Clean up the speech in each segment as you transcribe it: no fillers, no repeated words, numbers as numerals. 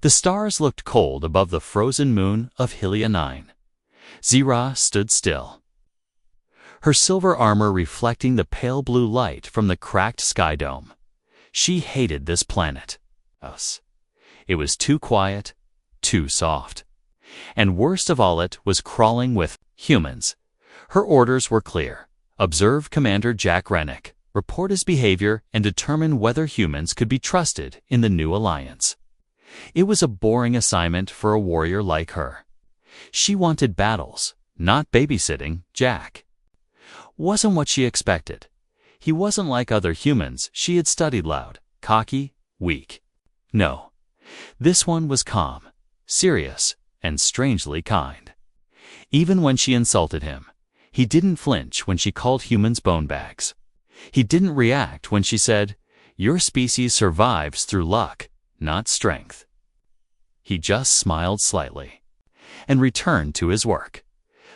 The stars looked cold above the frozen moon of Hylia 9. Zira stood still, her silver armor reflecting the pale blue light from the cracked sky dome. She hated this planet. Us. It was too quiet, too soft. And worst of all, it was crawling with humans. Her orders were clear. Observe Commander Jack Rennick, report his behavior, and determine whether humans could be trusted in the new alliance. It was a boring assignment for a warrior like her. She wanted battles, not babysitting Jack. Wasn't what she expected. He wasn't like other humans she had studied: loud, cocky, weak. No. This one was calm, serious, and strangely kind. Even when she insulted him, he didn't flinch when she called humans bone bags. He didn't react when she said, "Your species survives through luck, not strength." He just smiled slightly and returned to his work.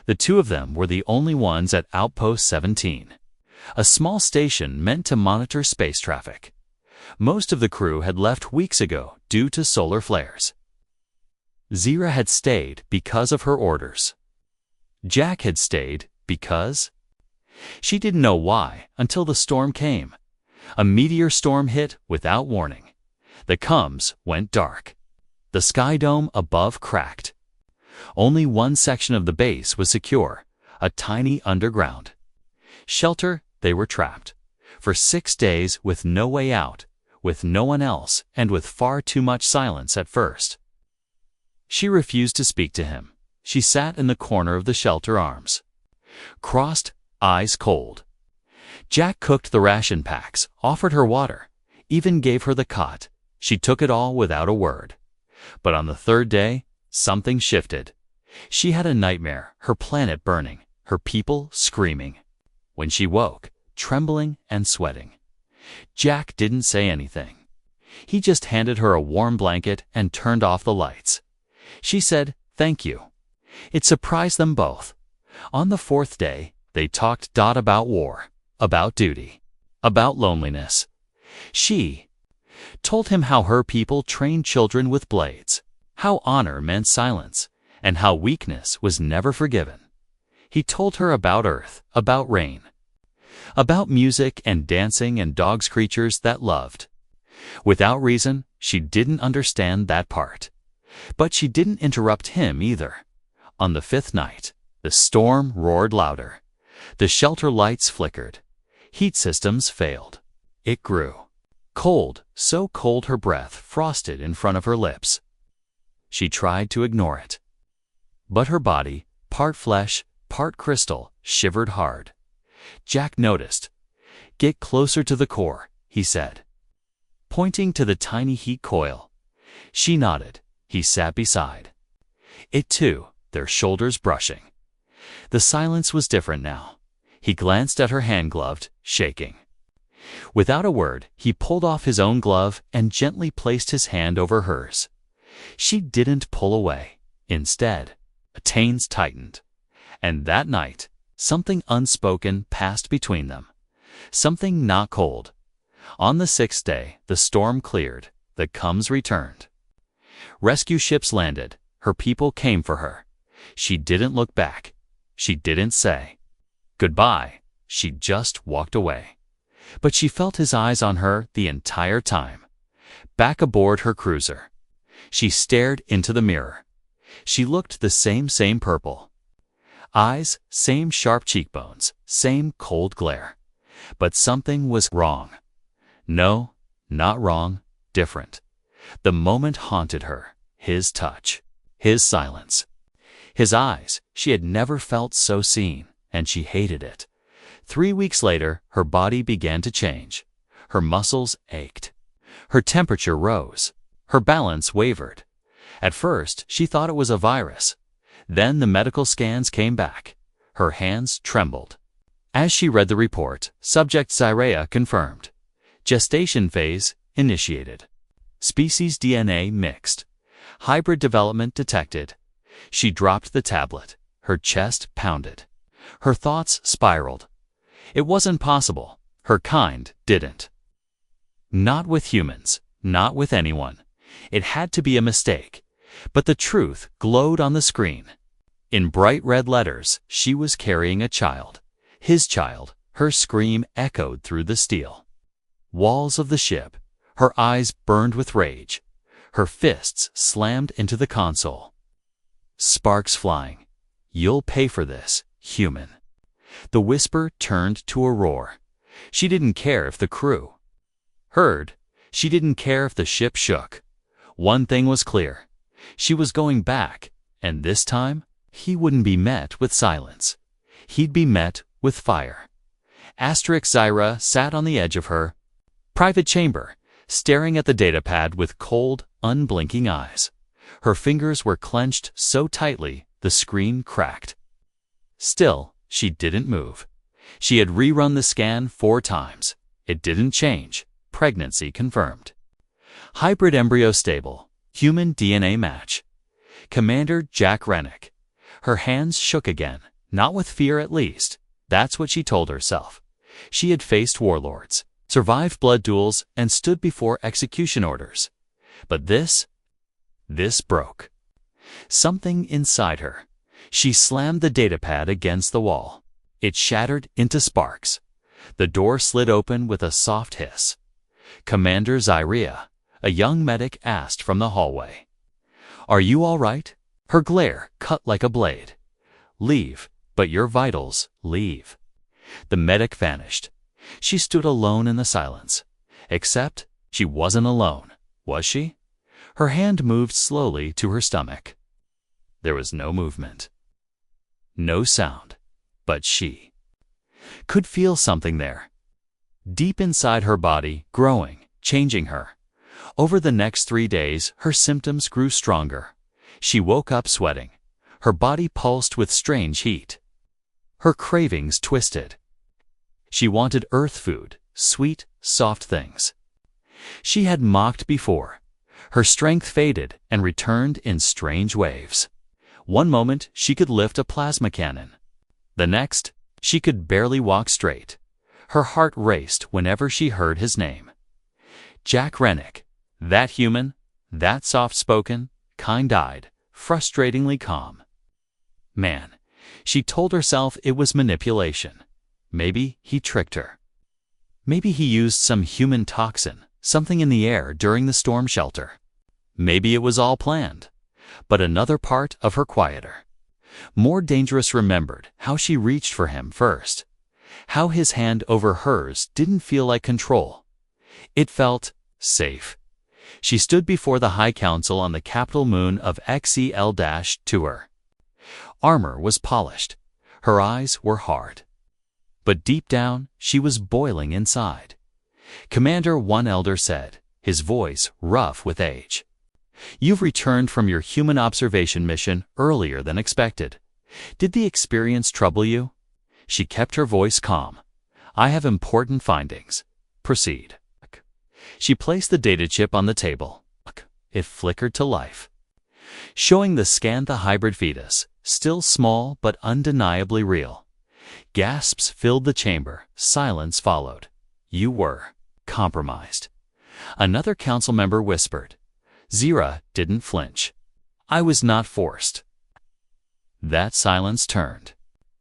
The two of them were the only ones at Outpost 17, a small station meant to monitor space traffic. Most of the crew had left weeks ago due to solar flares. Zira had stayed because of her orders. Jack had stayed because... She didn't know why until the storm came. A meteor storm hit without warning. The comms went dark. The sky dome above cracked. Only one section of the base was secure, a tiny underground shelter. They were trapped for 6 days with no way out, with no one else, and with far too much silence at first. She refused to speak to him. She sat in the corner of the shelter, arms crossed, eyes cold. Jack cooked the ration packs, offered her water, even gave her the cot. She took it all without a word. But on the 3rd day, something shifted. She had a nightmare, her planet burning, her people screaming. When she woke, trembling and sweating, Jack didn't say anything. He just handed her a warm blanket and turned off the lights. She said, "Thank you." It surprised them both. On the 4th day, they talked about war, about duty, about loneliness. She told him how her people trained children with blades, how honor meant silence, and how weakness was never forgiven. He told her about Earth, about rain, about music and dancing and dogs, creatures that loved. Without reason, she didn't understand that part. But she didn't interrupt him either. On the 5th night, the storm roared louder. The shelter lights flickered. Heat systems failed. It grew cold, so cold her breath frosted in front of her lips. She tried to ignore it. But her body, part flesh, part crystal, shivered hard. Jack noticed. "Get closer to the core," he said, pointing to the tiny heat coil. She nodded. He sat beside it too, their shoulders brushing. The silence was different now. He glanced at her hand, gloved, shaking. Without a word, he pulled off his own glove and gently placed his hand over hers. She didn't pull away. Instead, tains tightened. And that night, something unspoken passed between them. Something not cold. On the 6th day, the storm cleared. The comms returned. Rescue ships landed. Her people came for her. She didn't look back. She didn't say goodbye. She just walked away. But she felt his eyes on her the entire time. Back aboard her cruiser, she stared into the mirror. She looked the same purple eyes, same sharp cheekbones, same cold glare. But something was wrong. No, not wrong, different. The moment haunted her. His touch, his silence, his eyes. She had never felt so seen, and she hated it. 3 weeks later, her body began to change. Her muscles ached. Her temperature rose. Her balance wavered. At first, she thought it was a virus. Then the medical scans came back. Her hands trembled. As she read the report, subject Zira confirmed. Gestation phase initiated. Species DNA mixed. Hybrid development detected. She dropped the tablet. Her chest pounded. Her thoughts spiraled. It wasn't possible. Her kind didn't. Not with humans. Not with anyone. It had to be a mistake, but the truth glowed on the screen. In bright red letters, she was carrying a child. His child. Her scream echoed through the steel walls of the ship. Her eyes burned with rage. Her fists slammed into the console. Sparks flying. "You'll pay for this, human." The whisper turned to a roar. She didn't care if the crew heard. She didn't care if the ship shook. One thing was clear. She was going back, and this time, he wouldn't be met with silence. He'd be met with fire. Zyra sat on the edge of her private chamber, staring at the datapad with cold, unblinking eyes. Her fingers were clenched so tightly the screen cracked. Still, she didn't move. She had rerun the scan 4 times. It didn't change. Pregnancy confirmed. Hybrid embryo stable. Human DNA match. Commander Jack Rennick. Her hands shook again, not with fear at least. That's what she told herself. She had faced warlords, survived blood duels, and stood before execution orders. But this broke. Something inside her. She slammed the datapad against the wall. It shattered into sparks. The door slid open with a soft hiss. Commander Zyria, a young medic, asked from the hallway. "Are you all right?" Her glare cut like a blade. "Leave, but your vitals, leave." The medic vanished. She stood alone in the silence. Except she wasn't alone, was she? Her hand moved slowly to her stomach. There was no movement. No sound. But she could feel something there. Deep inside her body, growing, changing her. Over the next 3 days, her symptoms grew stronger. She woke up sweating. Her body pulsed with strange heat. Her cravings twisted. She wanted earth food, sweet, soft things. She had mocked before. Her strength faded and returned in strange waves. One moment, she could lift a plasma cannon. The next, she could barely walk straight. Her heart raced whenever she heard his name. Jack Rennick, that human, that soft-spoken, kind-eyed, frustratingly calm. Man, she told herself it was manipulation. Maybe he tricked her. Maybe he used some human toxin, something in the air during the storm shelter. Maybe it was all planned. But another part of her quieter, more dangerous, remembered how she reached for him first. How his hand over hers didn't feel like control. It felt safe. She stood before the High Council on the capital moon of XEL-2. Armor was polished. Her eyes were hard. But deep down, she was boiling inside. Commander One Elder said, his voice rough with age. "You've returned from your human observation mission earlier than expected. Did the experience trouble you?" She kept her voice calm. "I have important findings. Proceed." She placed the data chip on the table. It flickered to life, showing the scanned hybrid fetus, still small but undeniably real. Gasps filled the chamber. Silence followed. "You were compromised." Another council member whispered. Zyra didn't flinch. "I was not forced." That silence turned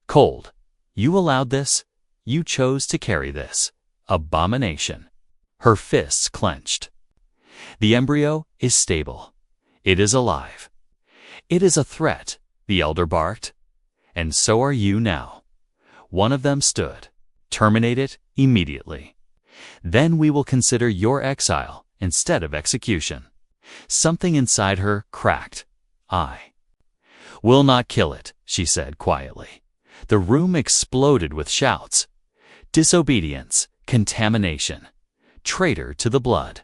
cold. "You allowed this. You chose to carry this abomination." Her fists clenched. "The embryo is stable. It is alive. It is a threat," the elder barked. "And so are you now." One of them stood. "Terminate it immediately. Then we will consider your exile instead of execution." Something inside her cracked. "I will not kill it," she said quietly. The room exploded with shouts. Disobedience, contamination, traitor to the blood.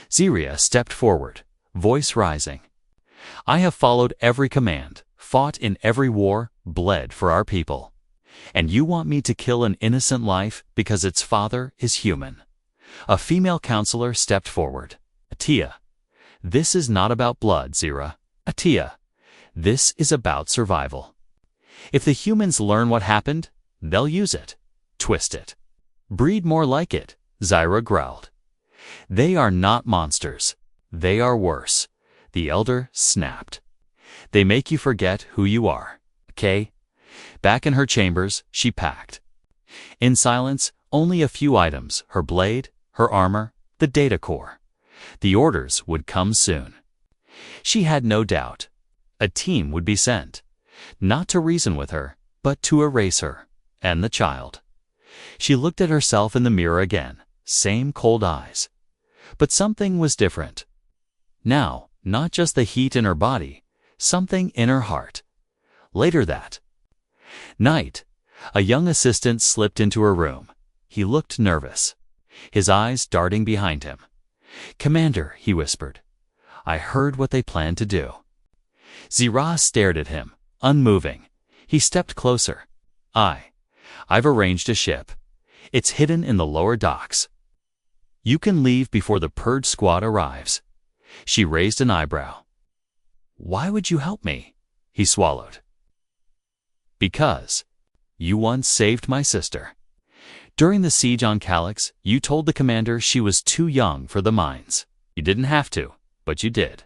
Zyria stepped forward, voice rising. "I have followed every command, fought in every war, bled for our people. And you want me to kill an innocent life because its father is human?" A female counselor stepped forward. "Atia, this is not about blood, Zyra. Atia, this is about survival. If the humans learn what happened, they'll use it, twist it, breed more like it," Zyra growled. "They are not monsters. They are worse, the elder snapped. They make you forget who you are, okay? Back in her chambers, she packed. In silence, only a few items, her blade, her armor, the data core. The orders would come soon. She had no doubt. A team would be sent, not to reason with her, but to erase her, and the child. She looked at herself in the mirror again, same cold eyes. But something was different. Now, not just the heat in her body, something in her heart. Later that night, a young assistant slipped into her room. He looked nervous, his eyes darting behind him. "Commander," he whispered, "I heard what they planned to do." Zira stared at him, unmoving. He stepped closer. I've arranged a ship. It's hidden in the lower docks. You can leave before the purge squad arrives." She raised an eyebrow. "Why would you help me?" He swallowed. "Because you once saved my sister. During the siege on Calyx, you told the commander she was too young for the mines. You didn't have to, but you did."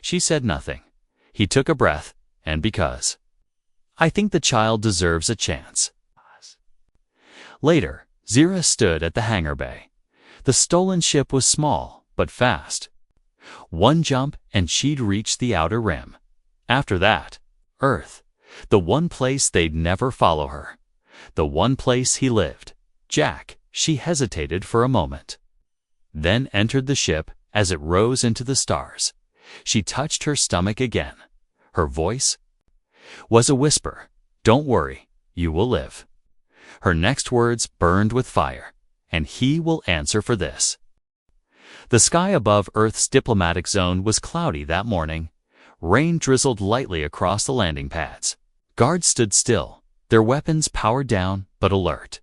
She said nothing. He took a breath, and because I think the child deserves a chance. Later, Zira stood at the hangar bay. The stolen ship was small, but fast. One jump and she'd reach the outer rim. After that, Earth, the one place they'd never follow her. The one place he lived. Jack, she hesitated for a moment. Then entered the ship as it rose into the stars. She touched her stomach again. Her voice was a whisper. "Don't worry, you will live." Her next words burned with fire. "And he will answer for this." The sky above Earth's diplomatic zone was cloudy that morning. Rain drizzled lightly across the landing pads. Guards stood still, their weapons powered down but alert.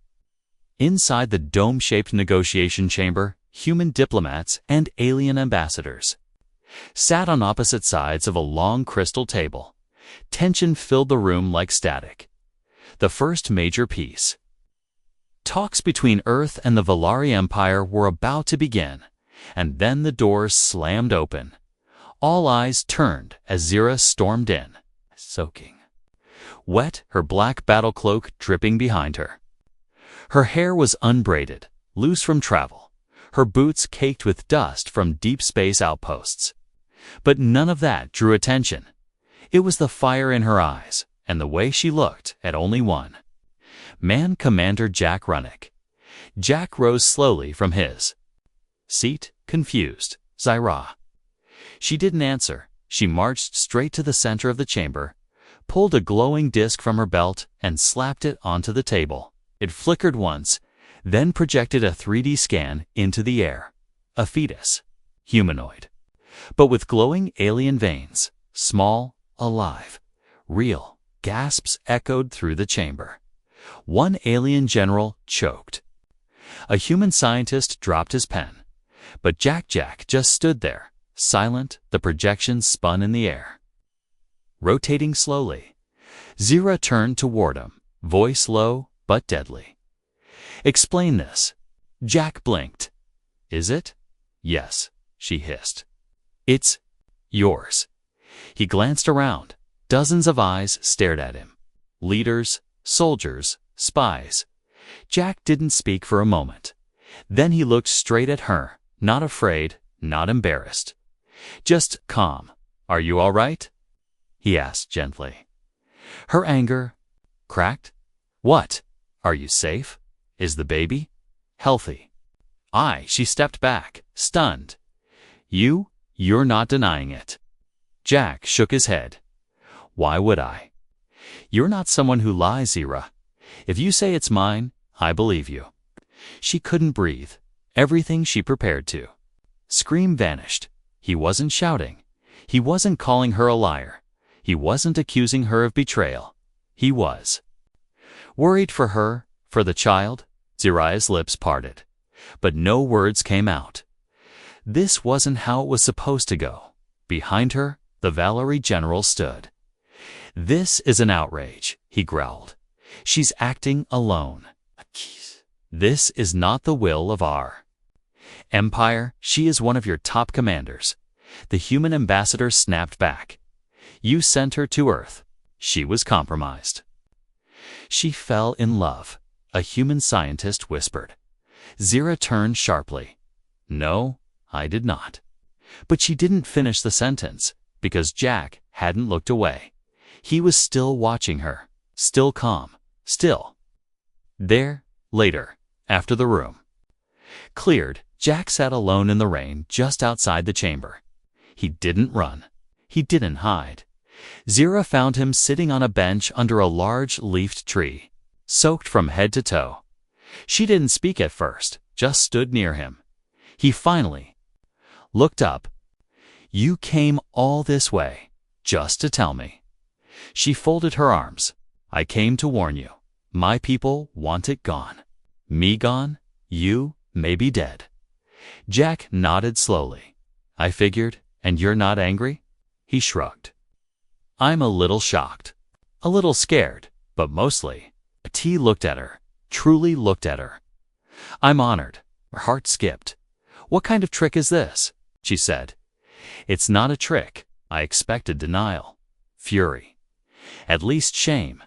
Inside the dome-shaped negotiation chamber, human diplomats and alien ambassadors sat on opposite sides of a long crystal table. Tension filled the room like static. The first major piece. Talks between Earth and the Valari Empire were about to begin, and then the doors slammed open. All eyes turned as Zira stormed in, soaking wet, her black battle cloak dripping behind her. Her hair was unbraided, loose from travel, her boots caked with dust from deep space outposts. But none of that drew attention. It was the fire in her eyes, and the way she looked at only one man, Commander Jack Runnick. Jack rose slowly from his seat, confused. "Zira." She didn't answer. She marched straight to the center of the chamber, pulled a glowing disc from her belt, and slapped it onto the table. It flickered once, then projected a 3D scan into the air. A fetus. Humanoid. But with glowing alien veins. Small, alive, real. Gasps echoed through the chamber. One alien general choked. A human scientist dropped his pen. But Jack just stood there, silent. The projections spun in the air, rotating slowly. Zira turned toward him, voice low but deadly. "Explain this." Jack blinked. "Is it?" "Yes," she hissed. "It's yours." He glanced around. Dozens of eyes stared at him. Leaders, soldiers, spies. Jack didn't speak for a moment. Then he looked straight at her, not afraid, not embarrassed. Just calm. "Are you all right?" he asked gently. Her anger cracked. "What? Are you safe? Is the baby healthy?" She stepped back, stunned. You're not denying it." Jack shook his head. "Why would I? You're not someone who lies, Zira. If you say it's mine, I believe you." She couldn't breathe. Everything she prepared to scream vanished. He wasn't shouting. He wasn't calling her a liar. He wasn't accusing her of betrayal. He was worried for her, for the child. Zira's lips parted, but no words came out. This wasn't how it was supposed to go. Behind her, the Valari general stood. "This is an outrage," he growled. "She's acting alone. This is not the will of our empire. She is one of your top commanders. The human ambassador snapped back. You sent her to Earth. She was compromised. She fell in love, a human scientist whispered. Zira turned sharply. No, I did not. But she didn't finish the sentence, because Jack hadn't looked away. He was still watching her, still calm, still. There, later, after the room cleared, Jack sat alone in the rain just outside the chamber. He didn't run. He didn't hide. Zira found him sitting on a bench under a large leafed tree, soaked from head to toe. She didn't speak at first, just stood near him. He finally looked up. You came all this way, just to tell me. She folded her arms. I came to warn you. My people want it gone. Me gone, you may be dead. Jack nodded slowly. I figured, and you're not angry? He shrugged. I'm a little shocked, a little scared, but mostly. T looked at her, truly looked at her. I'm honored. Her heart skipped. What kind of trick is this? She said. It's not a trick. I expected denial, fury, at least shame.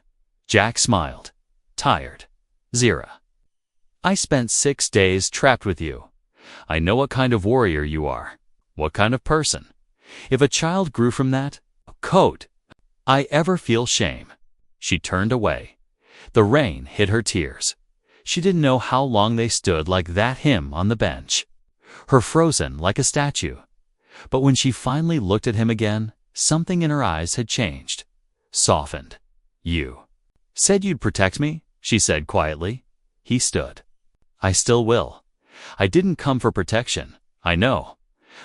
Jack smiled. Tired. Zira. I spent 6 days trapped with you. I know what kind of warrior you are, what kind of person. If a child grew from that, code, I ever feel shame. She turned away. The rain hid her tears. She didn't know how long they stood like that him on the bench, her frozen like a statue. But when she finally looked at him again, something in her eyes had changed, softened. You said you'd protect me, she said quietly. He stood. I still will. I didn't come for protection, I know.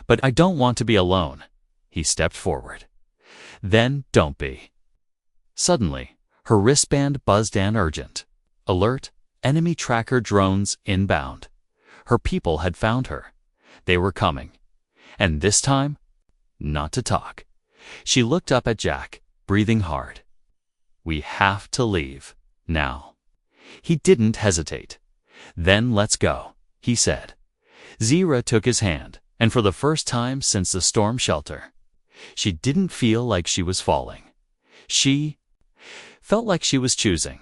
But I don't want to be alone. He stepped forward. Then don't be. Suddenly, her wristband buzzed an urgent. Alert, enemy tracker drones inbound. Her people had found her. They were coming. And this time, not to talk. She looked up at Jack, breathing hard. We have to leave, now. He didn't hesitate. Then let's go, he said. Zira took his hand, and for the first time since the storm shelter, she didn't feel like she was falling. She felt like she was choosing.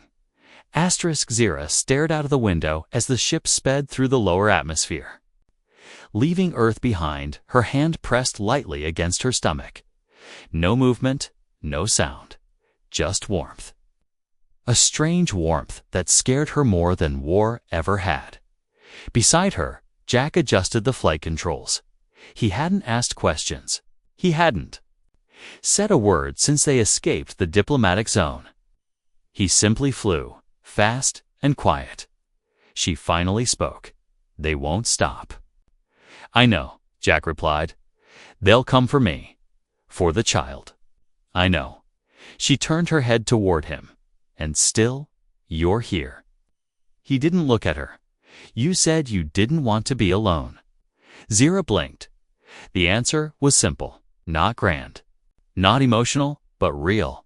Zira stared out of the window as the ship sped through the lower atmosphere. Leaving Earth behind, her hand pressed lightly against her stomach. No movement, no sound, just warmth. A strange warmth that scared her more than war ever had. Beside her, Jack adjusted the flight controls. He hadn't asked questions. He hadn't said a word since they escaped the diplomatic zone. He simply flew, fast and quiet. She finally spoke. They won't stop. I know, Jack replied. They'll come for me. For the child. I know. She turned her head toward him. And still, you're here. He didn't look at her. You said you didn't want to be alone. Zira blinked. The answer was simple, not grand. Not emotional, but real.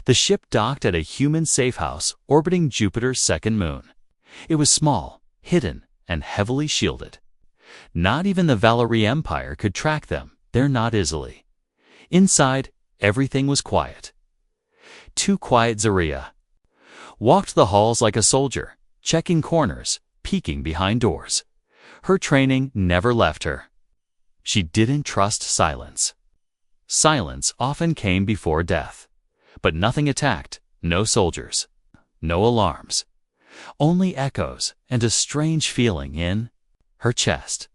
The ship docked at a human safe house orbiting Jupiter's second moon. It was small, hidden, and heavily shielded. Not even the Valerie Empire could track them, they're not easily. Inside, everything was quiet. Too quiet. Zira walked the halls like a soldier, checking corners, peeking behind doors. Her training never left her. She didn't trust silence. Silence often came before death. But nothing attacked, no soldiers, no alarms. Only echoes and a strange feeling in her chest.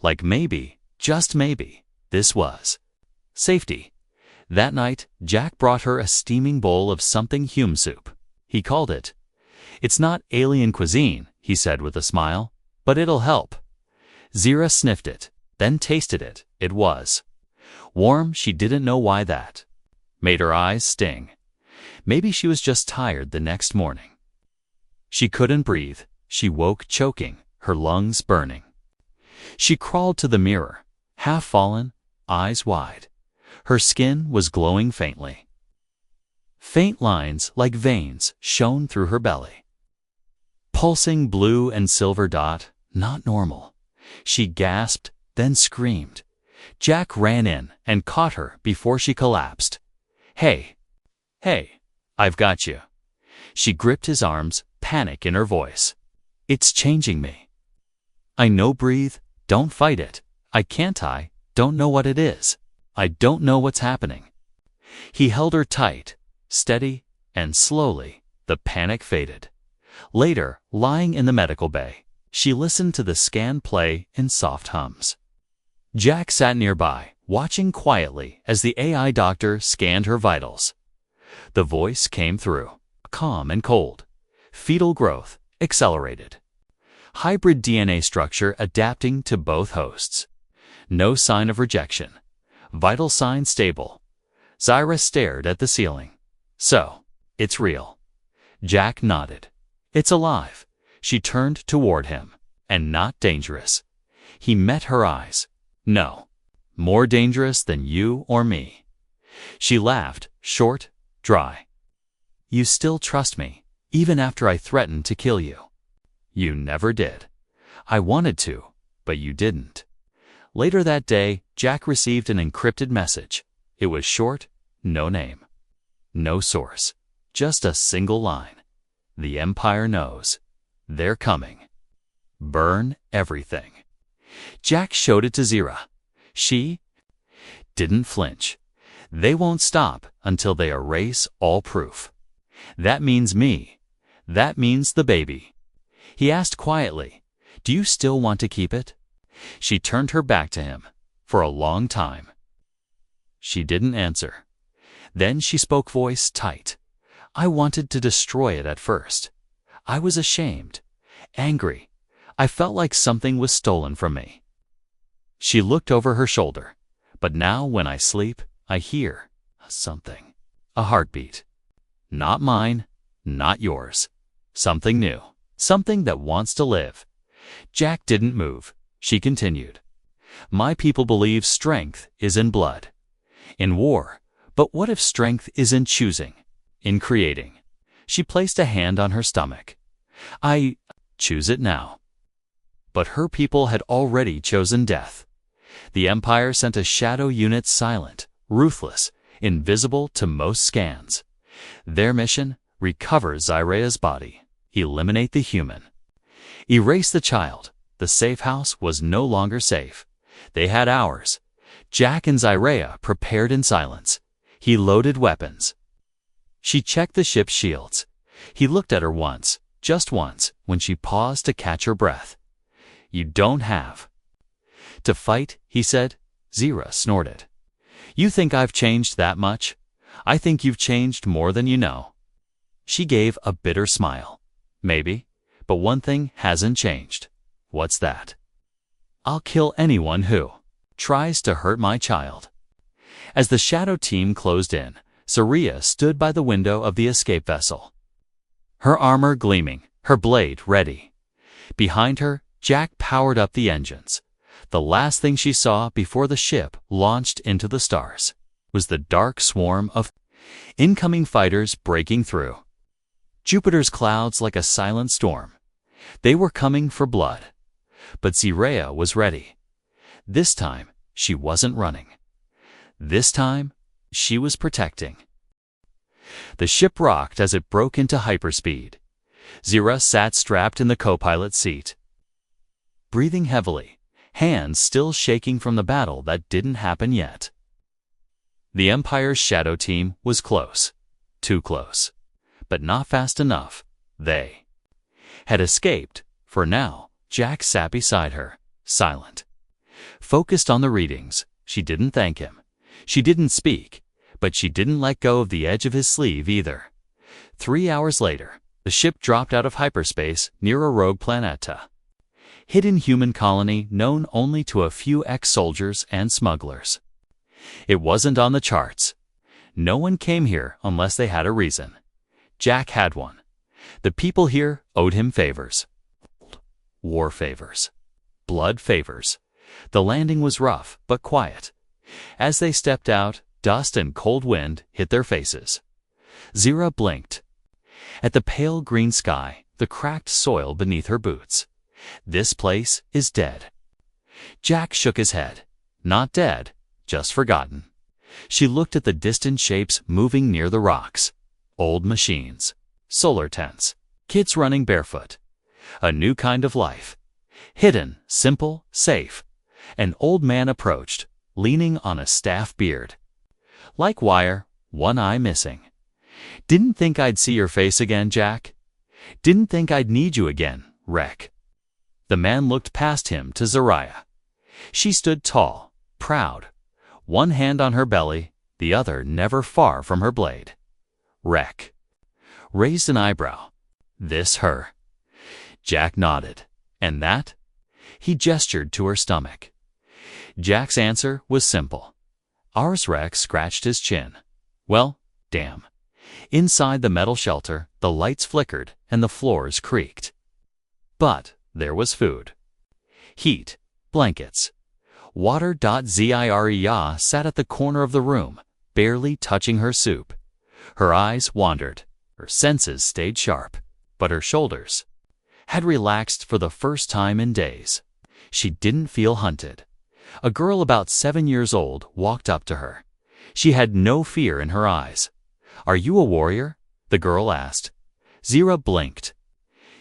Like maybe, just maybe, this was safety. That night, Jack brought her a steaming bowl of something Hume soup. He called it. It's not alien cuisine, he said with a smile, but it'll help. Zira sniffed it, then tasted it. It was warm. She didn't know why that made her eyes sting. Maybe she was just tired the next morning. She couldn't breathe. She woke choking, her lungs burning. She crawled to the mirror, half fallen, eyes wide. Her skin was glowing faintly. Faint lines like veins shone through her belly. Pulsing blue and silver dot, not normal. She gasped, then screamed. Jack ran in and caught her before she collapsed. Hey, I've got you. She gripped his arms, panic in her voice. It's changing me. I know, breathe, don't fight it. I don't know what it is. I don't know what's happening. He held her tight, steady, and slowly, the panic faded. Later, lying in the medical bay, she listened to the scan play in soft hums. Jack sat nearby, watching quietly as the AI doctor scanned her vitals. The voice came through, calm and cold. Fetal growth accelerated. Hybrid DNA structure adapting to both hosts. No sign of rejection. Vital signs stable. Zyra stared at the ceiling. So, it's real. Jack nodded. It's alive. She turned toward him. And not dangerous. He met her eyes. No. More dangerous than you or me. She laughed, short, dry. You still trust me, even after I threatened to kill you. You never did. I wanted to, but you didn't. Later that day, Jack received an encrypted message. It was short, no name. No source. Just a single line. The Empire knows. They're coming. Burn everything. Jack showed it to Zyra. She didn't flinch. They won't stop until they erase all proof. That means me. That means the baby. He asked quietly, do you still want to keep it? She turned her back to him for a long time. She didn't answer. Then she spoke, voice tight. I wanted to destroy it at first. I was ashamed, angry. I felt like something was stolen from me. She looked over her shoulder. But now when I sleep, I hear something. A heartbeat. Not mine, not yours. Something new. Something that wants to live. Jack didn't move. She continued. My people believe strength is in blood. In war. But what if strength is in choosing? In creating? She placed a hand on her stomach. I choose it now. But her people had already chosen death. The Empire sent a shadow unit, silent, ruthless, invisible to most scans. Their mission? Recover Zyra's body. Eliminate the human. Erase the child. The safe house was no longer safe. They had ours. Jack and Zyra prepared in silence. He loaded weapons. She checked the ship's shields. He looked at her once, just once, when she paused to catch her breath. You don't have to fight, he said. Zyra snorted. You think I've changed that much? I think you've changed more than you know. She gave a bitter smile. Maybe, but one thing hasn't changed. What's that? I'll kill anyone who tries to hurt my child. As the shadow team closed in, Zyra stood by the window of the escape vessel. Her armor gleaming, her blade ready. Behind her, Jack powered up the engines. The last thing she saw before the ship launched into the stars was the dark swarm of incoming fighters breaking through. Jupiter's clouds like a silent storm. They were coming for blood. But Zyra was ready. This time, she wasn't running. This time, she was protecting. The ship rocked as it broke into hyperspeed. Zyra sat strapped in the co-pilot seat, breathing heavily, hands still shaking from the battle that didn't happen yet. The Empire's shadow team was close. Too close. But not fast enough. They had escaped. For now, Jack sat beside her, silent. Focused on the readings. She didn't thank him. She didn't speak. But she didn't let go of the edge of his sleeve either. 3 hours later, the ship dropped out of hyperspace near a rogue planeta. Hidden human colony known only to a few ex-soldiers and smugglers. It wasn't on the charts. No one came here unless they had a reason. Jack had one. The people here owed him favors. War favors. Blood favors. The landing was rough but quiet. As they stepped out, dust and cold wind hit their faces. Zyra blinked. At the pale green sky, the cracked soil beneath her boots. This place is dead. Jack shook his head. Not dead, just forgotten. She looked at the distant shapes moving near the rocks. Old machines, solar tents, kids running barefoot. A new kind of life. Hidden, simple, safe. An old man approached, leaning on a staff beard. Like wire, one eye missing. Didn't think I'd see your face again, Jack. Didn't think I'd need you again, Rec. The man looked past him to Zariah. She stood tall, proud, one hand on her belly, the other never far from her blade. Rec. Raised an eyebrow. This her. Jack nodded. And that? He gestured to her stomach. Jack's answer was simple. Ours. Rex scratched his chin. Well, damn. Inside the metal shelter, the lights flickered and the floors creaked. But there was food. Heat, blankets. Water. Ziria sat at the corner of the room, barely touching her soup. Her eyes wandered. Her senses stayed sharp, but her shoulders had relaxed for the first time in days. She didn't feel hunted. A girl about 7 years old walked up to her. She had no fear in her eyes. Are you a warrior? The girl asked. Zira blinked.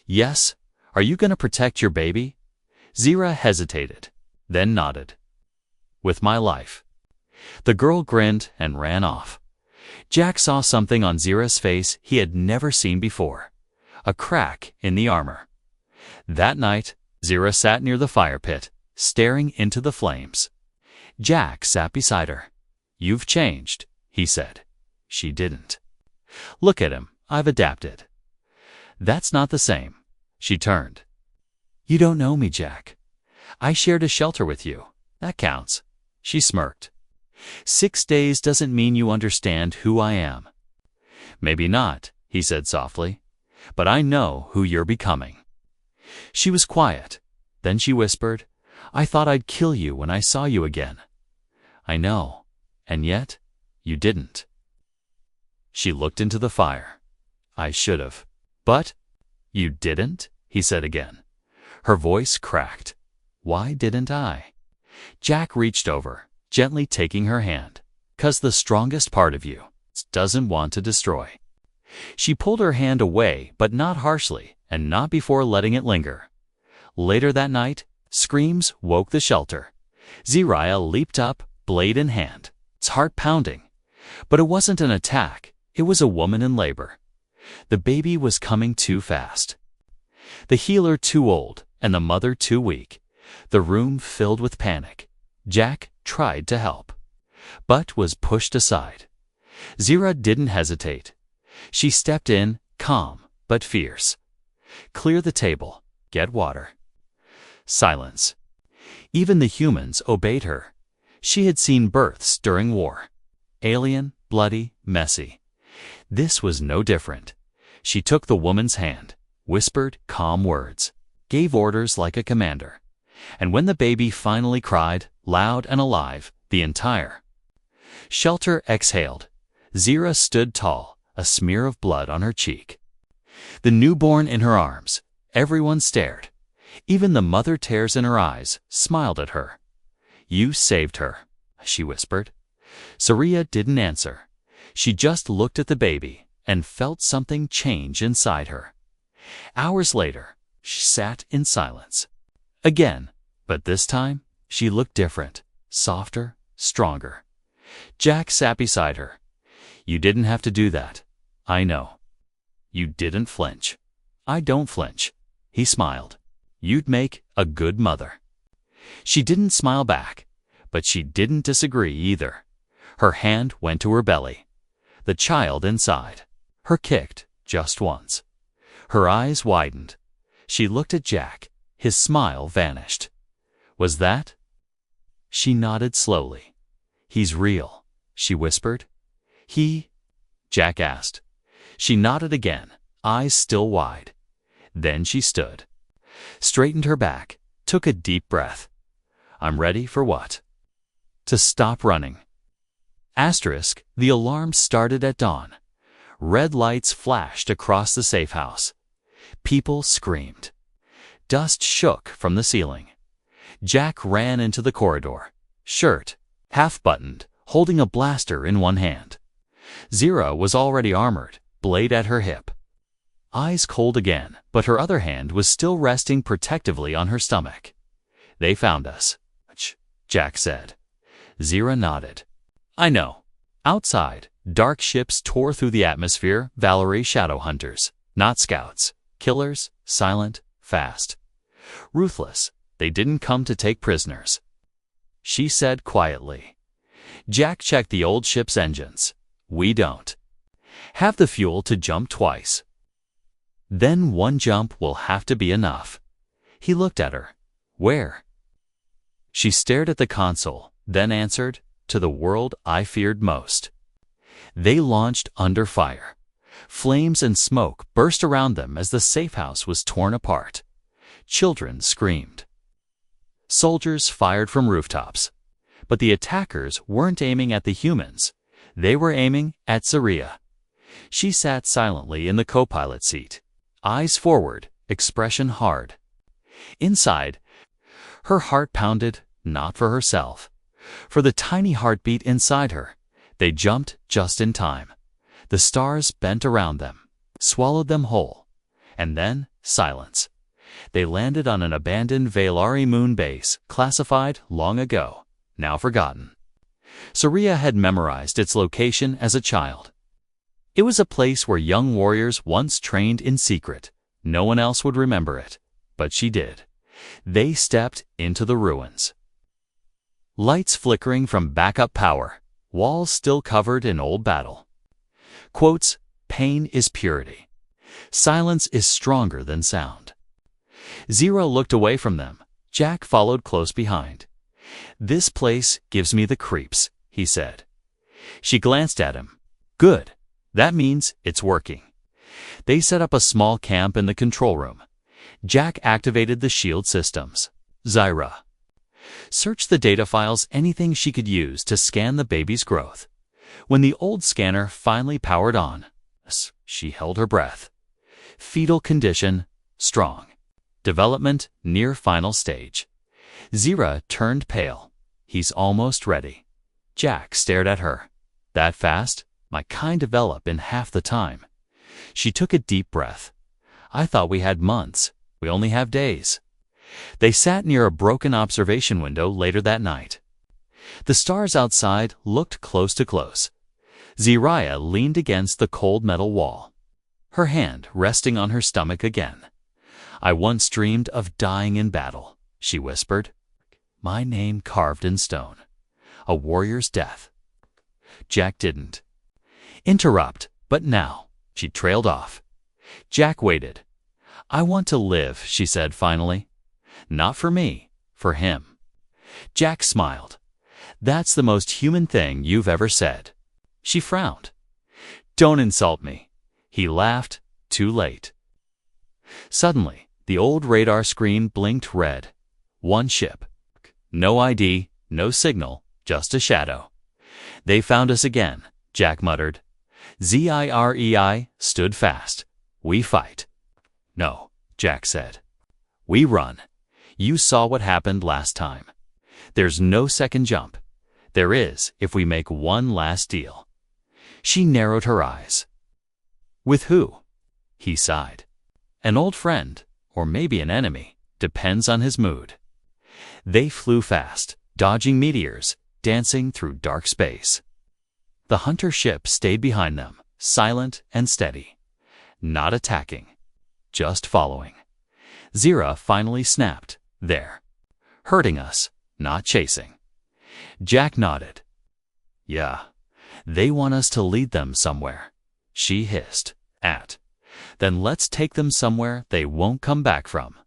Yes. Are you going to protect your baby? Zira hesitated, then nodded. With my life. The girl grinned and ran off. Jack saw something on Zira's face he had never seen before. A crack in the armor. That night, Zira sat near the fire pit, staring into the flames. Jack sat beside her. You've changed, he said. She didn't. Look at him, I've adapted. That's not the same. She turned. You don't know me, Jack. I shared a shelter with you. That counts. She smirked. 6 days doesn't mean you understand who I am. Maybe not, he said softly, but I know who you're becoming. She was quiet. Then she whispered, I thought I'd kill you when I saw you again. I know, and yet you didn't. She looked into the fire. I should have. But you didn't, he said again. Her voice cracked. Why didn't I? Jack reached over, gently taking her hand. 'Cause the strongest part of you doesn't want to destroy. She pulled her hand away, but not harshly, and not before letting it linger. Later that night, screams woke the shelter. Zariah leaped up, blade in hand, its heart pounding. But it wasn't an attack, it was a woman in labor. The baby was coming too fast. The healer too old, and the mother too weak. The room filled with panic. Jack tried to help, but was pushed aside. Zira didn't hesitate. She stepped in, calm but fierce. Clear the table. Get water. Silence. Even the humans obeyed her. She had seen births during war. Alien, bloody, messy. This was no different. She took the woman's hand, whispered calm words, gave orders like a commander. And when the baby finally cried, loud and alive, the entire shelter exhaled. Zira stood tall, a smear of blood on her cheek. The newborn in her arms. Everyone stared. Even the mother tears in her eyes smiled at her. You saved her, she whispered. Zariah didn't answer. She just looked at the baby and felt something change inside her. Hours later, she sat in silence. Again, but this time, she looked different, softer, stronger. Jack sat beside her. You didn't have to do that. I know. You didn't flinch. I don't flinch. He smiled. You'd make a good mother. She didn't smile back, but she didn't disagree either. Her hand went to her belly. The child inside. Her kicked just once. Her eyes widened. She looked at Jack. His smile vanished. Was that? She nodded slowly. He's real, she whispered. Jack asked. She nodded again, eyes still wide. Then she stood, straightened her back, took a deep breath. I'm ready for what? To stop running. Asterisk, the alarm started at dawn. Red lights flashed across the safe house. People screamed. Dust shook from the ceiling. Jack ran into the corridor. shirt, half-buttoned, holding a blaster in one hand. Zira was already armored, blade at her hip. Eyes cold again, but her other hand was still resting protectively on her stomach. "They found us," Jack said. Zira nodded. "I know." Outside, dark ships tore through the atmosphere, Valerie shadow hunters, not scouts, killers, silent, fast. Ruthless, they didn't come to take prisoners. She said quietly. Jack checked the old ship's engines. "We don't have the fuel to jump twice." "Then one jump will have to be enough." He looked at her. "Where?" She stared at the console, then answered, "To the world I feared most." They launched under fire. Flames and smoke burst around them as the safe house was torn apart. Children screamed. Soldiers fired from rooftops. But the attackers weren't aiming at the humans. They were aiming at Zira. She sat silently in the co-pilot seat, eyes forward, expression hard. Inside, her heart pounded, not for herself, for the tiny heartbeat inside her. They jumped just in time. The stars bent around them, swallowed them whole. And then, silence. They landed on an abandoned Valari moon base, classified long ago, now forgotten. Zira had memorized its location as a child. It was a place where young warriors once trained in secret. No one else would remember it, but she did. They stepped into the ruins. Lights flickering from backup power, walls still covered in old battle. Quotes, "Pain is purity. Silence is stronger than sound." Zira looked away from them. Jack followed close behind. "This place gives me the creeps," he said. She glanced at him. "Good. That means it's working." They set up a small camp in the control room. Jack activated the shield systems. Zira. Search the data files, anything she could use to scan the baby's growth. When the old scanner finally powered on, she held her breath. Fetal condition, strong. Development, near final stage. Zira turned pale. "He's almost ready." Jack stared at her. "That fast? My kind develop in half the time." She took a deep breath. "I thought we had months. We only have days." They sat near a broken observation window later that night. The stars outside looked close to close. Zira leaned against the cold metal wall, her hand resting on her stomach again. "I once dreamed of dying in battle," she whispered. "My name carved in stone. A warrior's death." Jack didn't interrupt, but now she trailed off. Jack waited. "I want to live," she said finally. "Not for me, for him." Jack smiled. "That's the most human thing you've ever said." She frowned. "Don't insult me." He laughed, too late. Suddenly, the old radar screen blinked red. One ship. No ID, no signal, just a shadow. "They found us again," Jack muttered. Zirei stood fast. "We fight." "No," Jack said. "We run. You saw what happened last time. There's no second jump. There is if we make one last deal." She narrowed her eyes. "With who?" He sighed. "An old friend, or maybe an enemy, depends on his mood." They flew fast, dodging meteors, dancing through dark space. The hunter ship stayed behind them, silent and steady. Not attacking, just following. Zira finally snapped. "There. Hurting us, not chasing." Jack nodded. "Yeah. They want us to lead them somewhere." She hissed. "Then let's take them somewhere they won't come back from."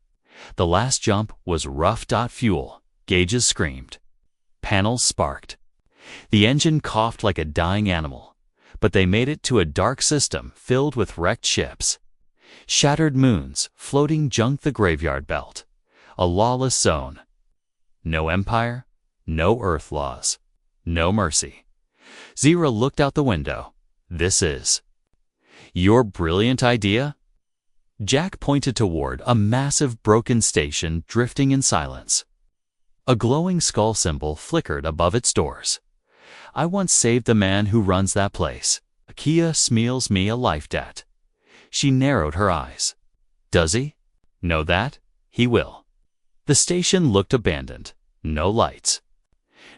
The last jump was rough. Fuel. Gauges screamed. Panels sparked. The engine coughed like a dying animal. But they made it to a dark system filled with wrecked ships. Shattered moons, floating junk, the graveyard belt. A lawless zone. No empire, no earth laws, no mercy. Zira looked out the window. "This is your brilliant idea?" Jack pointed toward a massive broken station drifting in silence. A glowing skull symbol flickered above its doors. I once saved the man who runs that place. Akia smeals me a life debt. She narrowed her eyes. Does he? Know that? He will. The station looked abandoned. No lights.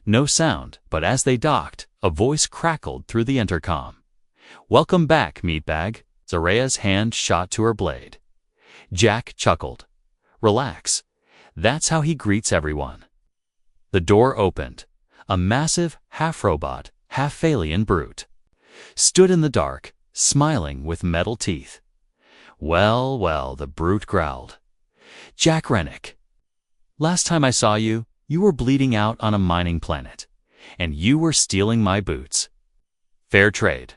No sound, but as they docked, a voice crackled through the intercom. Welcome back, meatbag. Zaraya's hand shot to her blade. Jack chuckled. Relax. That's how he greets everyone. The door opened. A massive, half-robot, half-alien brute stood in the dark, smiling with metal teeth. Well, well, the brute growled. Jack Rennick. Last time I saw you, you were bleeding out on a mining planet, and you were stealing my boots. Fair trade.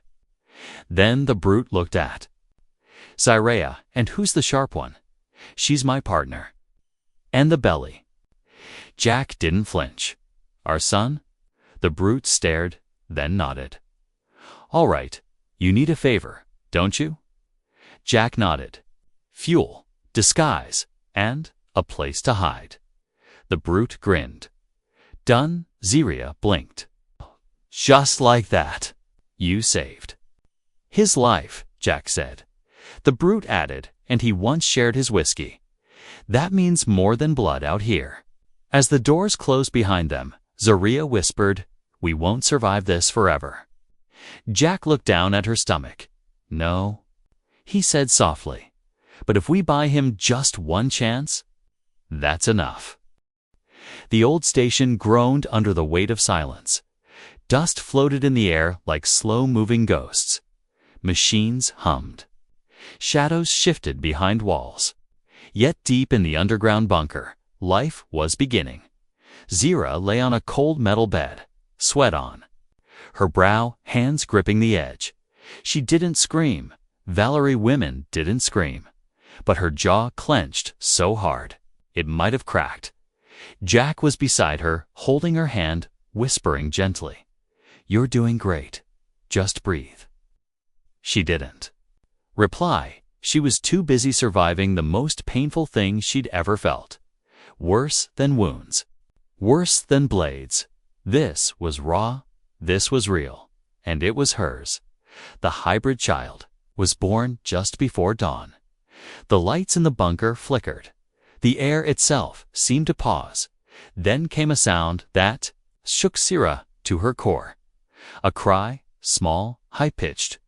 Then the brute looked at Zaraya, and who's the sharp one? She's my partner. And the belly. Jack didn't flinch. Our son? The brute stared, then nodded. All right, you need a favor, don't you? Jack nodded. Fuel, disguise, and a place to hide. The brute grinned. Done, Zaraya blinked. Just like that. You saved his life, Jack said. The brute added, and he once shared his whiskey. That means more than blood out here. As the doors closed behind them, Zaraya whispered, We won't survive this forever. Jack looked down at her stomach. No, he said softly. But if we buy him just one chance, that's enough. The old station groaned under the weight of silence. Dust floated in the air like slow-moving ghosts. Machines hummed. Shadows shifted behind walls. Yet deep in the underground bunker, life was beginning. Zaraya lay on a cold metal bed, sweat on. Her brow, hands gripping the edge. She didn't scream. Valerie women didn't scream. But her jaw clenched so hard, it might have cracked. Jack was beside her, holding her hand, whispering gently, You're doing great. Just breathe. She didn't reply. She was too busy surviving the most painful thing she'd ever felt. Worse than wounds. Worse than blades. This was raw. This was real. And it was hers. The hybrid child was born just before dawn. The lights in the bunker flickered. The air itself seemed to pause. Then came a sound that shook Zaraya to her core. A cry, small, high-pitched.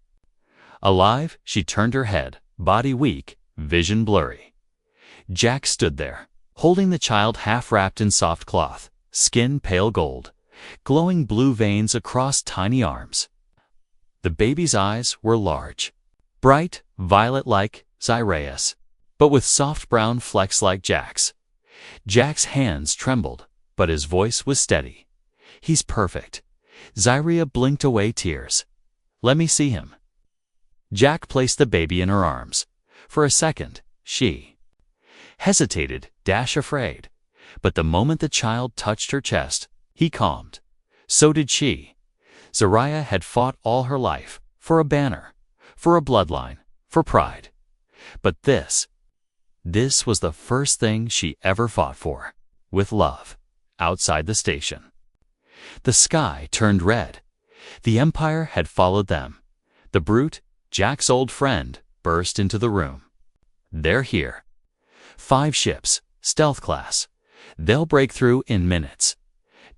Alive, she turned her head, body weak, vision blurry. Jack stood there, holding the child half-wrapped in soft cloth, skin pale gold, glowing blue veins across tiny arms. The baby's eyes were large, bright, violet-like Zaraya's, but with soft brown flecks like Jack's. Jack's hands trembled, but his voice was steady. He's perfect. Zaraya blinked away tears. Let me see him. Jack placed the baby in her arms. For a second, she hesitated, afraid. But the moment the child touched her chest, he calmed. So did she. Zaraya had fought all her life, for a banner, for a bloodline, for pride. But this was the first thing she ever fought for, with love, outside the station. The sky turned red. The Empire had followed them. The brute, Jack's old friend, burst into the room. They're here. 5 ships, stealth class. They'll break through in minutes.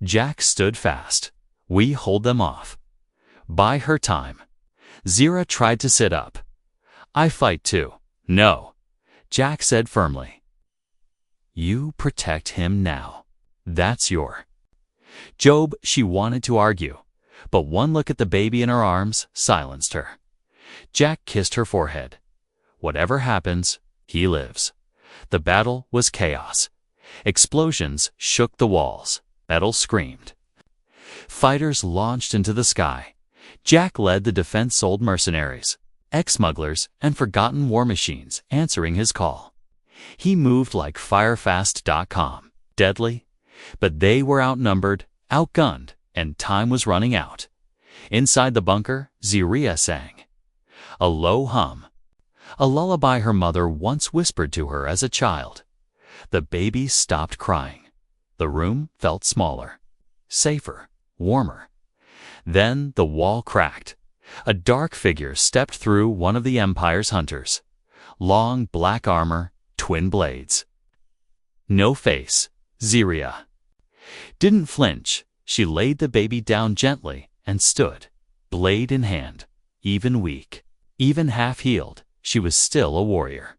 Jack stood fast. We hold them off. Buy her time. Zaraya tried to sit up. I fight too. No, Jack said firmly. You protect him now. That's your job. She wanted to argue, but one look at the baby in her arms silenced her. Jack kissed her forehead. Whatever happens, he lives. The battle was chaos. Explosions shook the walls. Metal screamed. Fighters launched into the sky. Jack led the defense-sold mercenaries, ex-smugglers, and forgotten war machines answering his call. He moved like firefast.com, deadly, but they were outnumbered, outgunned, and time was running out. Inside the bunker, Zaraya sang. A low hum. A lullaby her mother once whispered to her as a child. The baby stopped crying. The room felt smaller, safer, warmer. Then the wall cracked. A dark figure stepped through one of the Empire's hunters. Long black armor, twin blades. No face, Ziria. Didn't flinch. She laid the baby down gently and stood, blade in hand. Even weak, even half-healed, she was still a warrior.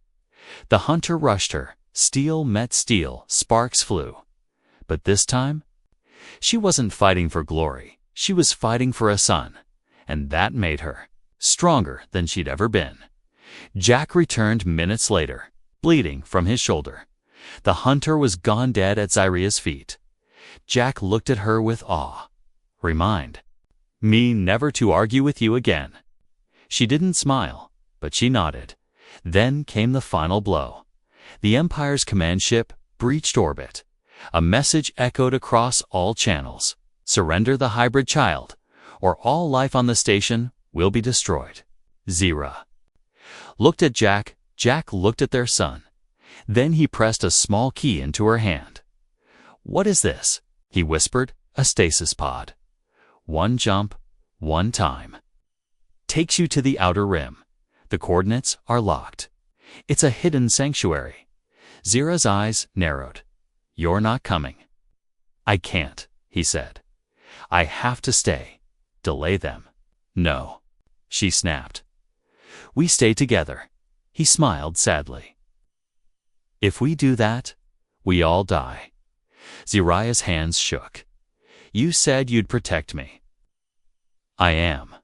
The hunter rushed her. Steel met steel, sparks flew. But this time, she wasn't fighting for glory. She was fighting for a son, and that made her stronger than she'd ever been. Jack returned minutes later, bleeding from his shoulder. The hunter was gone dead at Ziria's feet. Jack looked at her with awe. Remind me never to argue with you again. She didn't smile, but she nodded. Then came the final blow. The Empire's command ship breached orbit. A message echoed across all channels. Surrender the hybrid child, or all life on the station will be destroyed. Zira looked at Jack. Jack looked at their son. Then he pressed a small key into her hand. "What is this?" he whispered. "A stasis pod. One jump, one time. Takes you to the outer rim. The coordinates are locked. It's a hidden sanctuary." Zira's eyes narrowed. "You're not coming." "I can't," he said. "I have to stay. Delay them." "No," she snapped. "We stay together." He smiled sadly. "If we do that, we all die." Ziria's hands shook. "You said you'd protect me." "I am."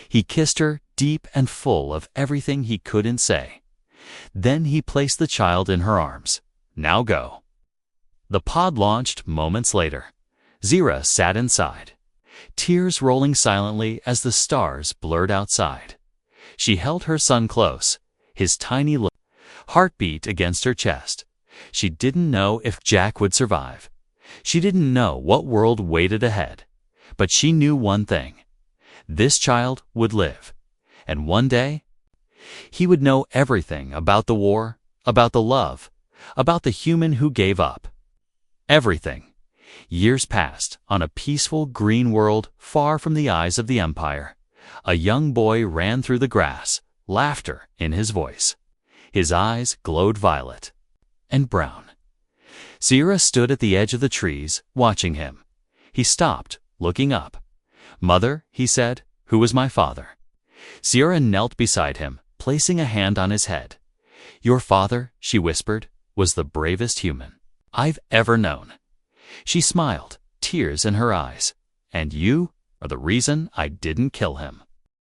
He kissed her, deep and full of everything he couldn't say. Then he placed the child in her arms. "Now go." The pod launched moments later. Zira sat inside, tears rolling silently as the stars blurred outside. She held her son close, his tiny heartbeat against her chest. She didn't know if Jack would survive. She didn't know what world waited ahead. But she knew one thing. This child would live. And one day, he would know everything about the war, about the love, about the human who gave up. Everything. Years passed on a peaceful green world far from the eyes of the Empire. A young boy ran through the grass, laughter in his voice. His eyes glowed violet and brown. Zira stood at the edge of the trees, watching him. He stopped, looking up. "Mother," he said, "who was my father?" Zira knelt beside him, placing a hand on his head. "Your father," she whispered, "was the bravest human I've ever known." She smiled, tears in her eyes. "And you are the reason I didn't kill him."